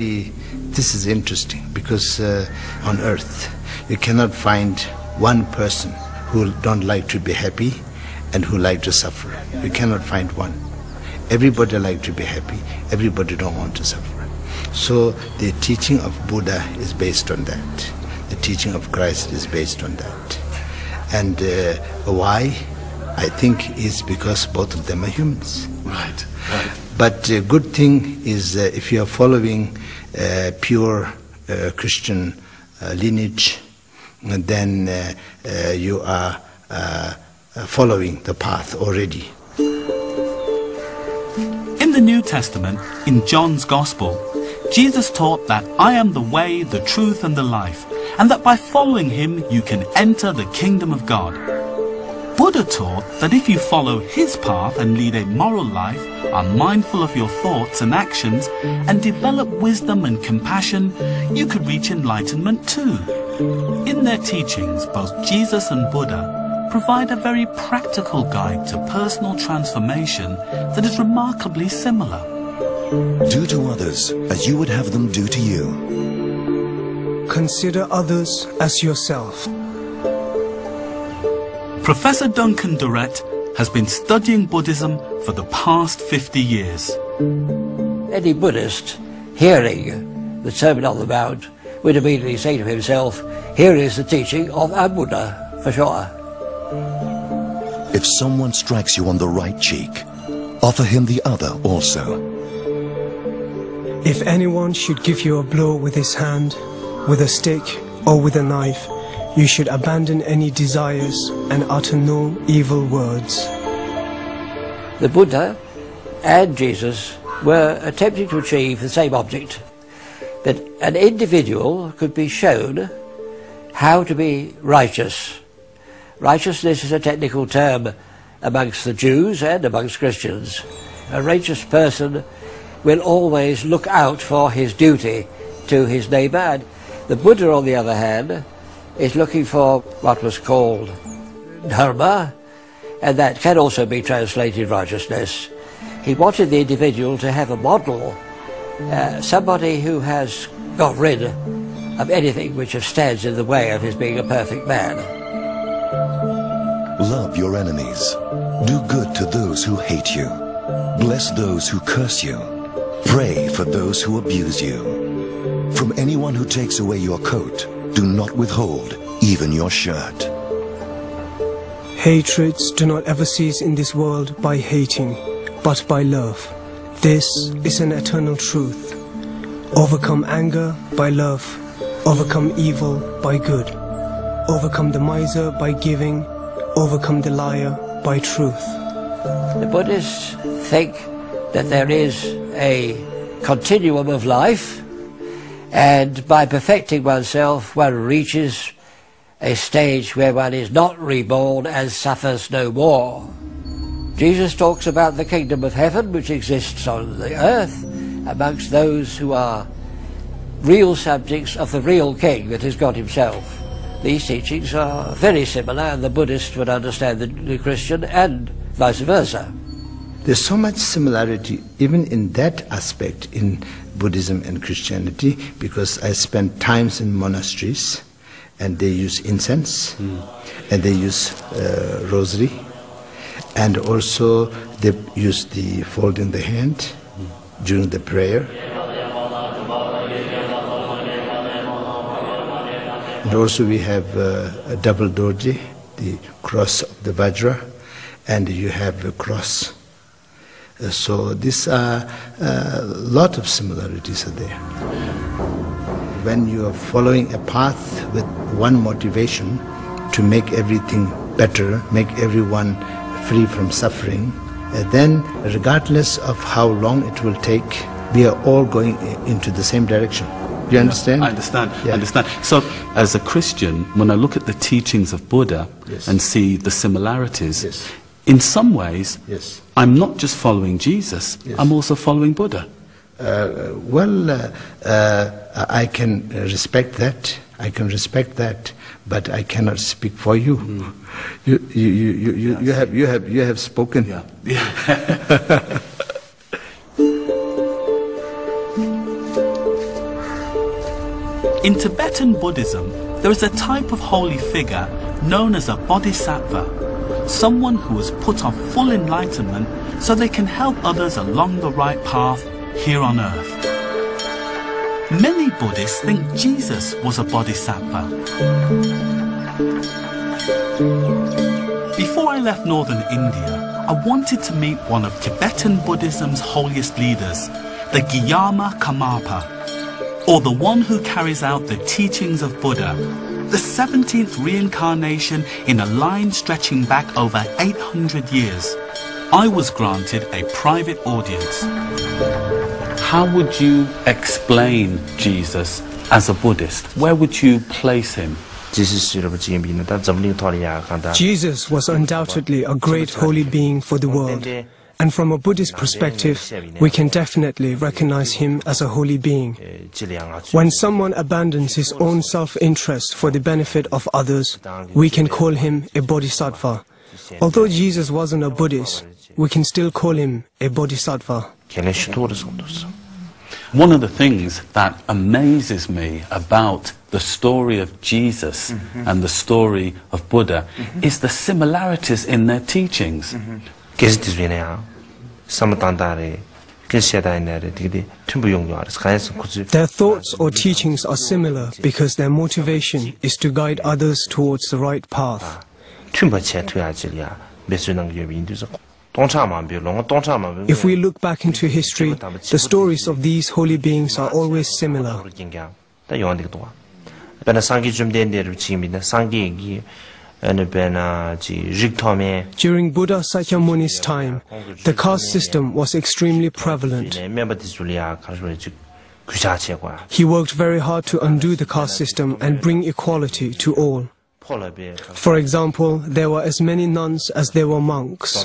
This is interesting because on earth you cannot find one person who don't like to be happy and who like to suffer. You cannot find one. Everybody like to be happy, everybody don't want to suffer. So the teaching of Buddha is based on that. The teaching of Christ is based on that. And why? I think is because both of them are humans. Right, right. But a good thing is if you are following pure Christian lineage, then you are following the path already. In the New Testament, in John's Gospel, Jesus taught that I am the way, the truth and the life, and that by following him you can enter the kingdom of God. Buddha taught that if you follow his path and lead a moral life, are mindful of your thoughts and actions, and develop wisdom and compassion, you could reach enlightenment too. In their teachings, both Jesus and Buddha provide a very practical guide to personal transformation that is remarkably similar. Do to others as you would have them do to you. Consider others as yourself. Professor Duncan Durrett has been studying Buddhism for the past 50 years. Any Buddhist hearing the Sermon on the Mount would immediately say to himself, here is the teaching of a Buddha, for sure. If someone strikes you on the right cheek, offer him the other also. If anyone should give you a blow with his hand, with a stick or with a knife, you should abandon any desires and utter no evil words. The Buddha and Jesus were attempting to achieve the same object, that an individual could be shown how to be righteous. Righteousness is a technical term amongst the Jews and amongst Christians. A righteous person will always look out for his duty to his neighbour. And the Buddha, on the other hand, is looking for what was called dharma, and that can also be translated righteousness. He wanted the individual to have a model, somebody who has got rid of anything which stands in the way of his being a perfect man. Love your enemies. Do good to those who hate you. Bless those who curse you. Pray for those who abuse you. From anyone who takes away your coat, do not withhold even your shirt. Hatreds do not ever cease in this world by hating, but by love. This is an eternal truth. Overcome anger by love. Overcome evil by good. Overcome the miser by giving. Overcome the liar by truth. The Buddhists think that there is a continuum of life, and by perfecting oneself one reaches a stage where one is not reborn and suffers no more. Jesus talks about the kingdom of heaven which exists on the earth amongst those who are real subjects of the real king, that is God himself. These teachings are very similar, and the Buddhist would understand the Christian and vice versa. There's so much similarity even in that aspect in Buddhism and Christianity, because I spent times in monasteries and they use incense and they use rosary, and also they use the folding the hand during the prayer. And also we have a double dorje, the cross of the Vajra, and you have a cross. So these are a lot of similarities are there. When you are following a path with one motivation to make everything better, make everyone free from suffering, then regardless of how long it will take, we are all going into the same direction. You understand? I understand. Yeah. I understand. So, as a Christian, when I look at the teachings of Buddha and see the similarities, in some ways, I'm not just following Jesus, I'm also following Buddha. I can respect that. I can respect that, but I cannot speak for you. You have spoken. In Tibetan Buddhism, there is a type of holy figure known as a bodhisattva, someone who has put off full enlightenment so they can help others along the right path here on earth. Many Buddhists think Jesus was a bodhisattva. Before I left northern India, I wanted to meet one of Tibetan Buddhism's holiest leaders, the Gyama Karmapa, or the one who carries out the teachings of Buddha, the 17th reincarnation in a line stretching back over 800 years. I was granted a private audience. How would you explain Jesus as a Buddhist? Where would you place him? Jesus was undoubtedly a great holy being for the world, and from a Buddhist perspective, we can definitely recognize him as a holy being. When someone abandons his own self-interest for the benefit of others, we can call him a bodhisattva. Although Jesus wasn't a Buddhist, we can still call him a bodhisattva. One of the things that amazes me about the story of Jesus and the story of Buddha is the similarities in their teachings. Their thoughts or teachings are similar because their motivation is to guide others towards the right path. If we look back into history, the stories of these holy beings are always similar. During Buddha Sakyamuni's time, the caste system was extremely prevalent. He worked very hard to undo the caste system and bring equality to all. For example, there were as many nuns as there were monks.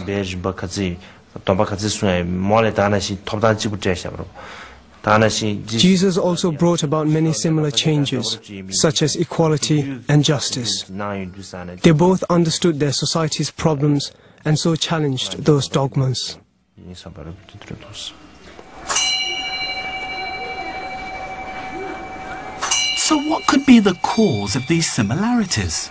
Jesus also brought about many similar changes, such as equality and justice. They both understood their society's problems and so challenged those dogmas. So what could be the cause of these similarities?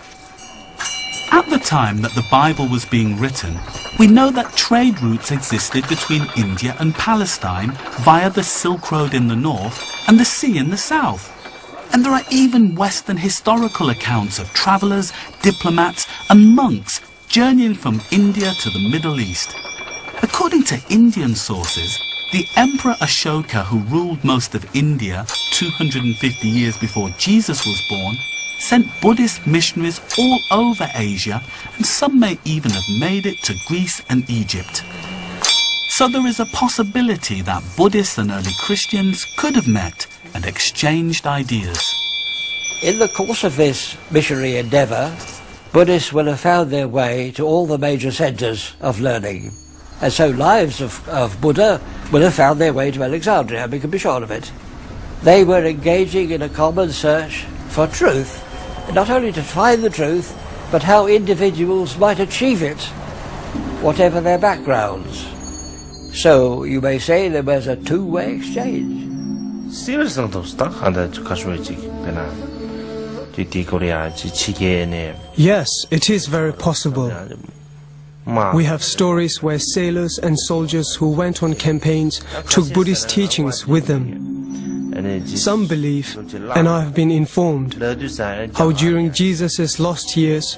At the time that the Bible was being written, we know that trade routes existed between India and Palestine via the Silk Road in the north and the sea in the south. And there are even Western historical accounts of travellers, diplomats and monks journeying from India to the Middle East. According to Indian sources, the Emperor Ashoka, who ruled most of India 250 years before Jesus was born, sent Buddhist missionaries all over Asia, and some may even have made it to Greece and Egypt. So there is a possibility that Buddhists and early Christians could have met and exchanged ideas. In the course of this missionary endeavour, Buddhists will have found their way to all the major centres of learning. And so lives of Buddha will have found their way to Alexandria, we can be sure of it. They were engaging in a common search for truth, not only to find the truth, but how individuals might achieve it, whatever their backgrounds. So you may say there was a two-way exchange. Yes, it is very possible. We have stories where sailors and soldiers who went on campaigns took Buddhist teachings with them. Some believe, and I have been informed, how during Jesus' lost years,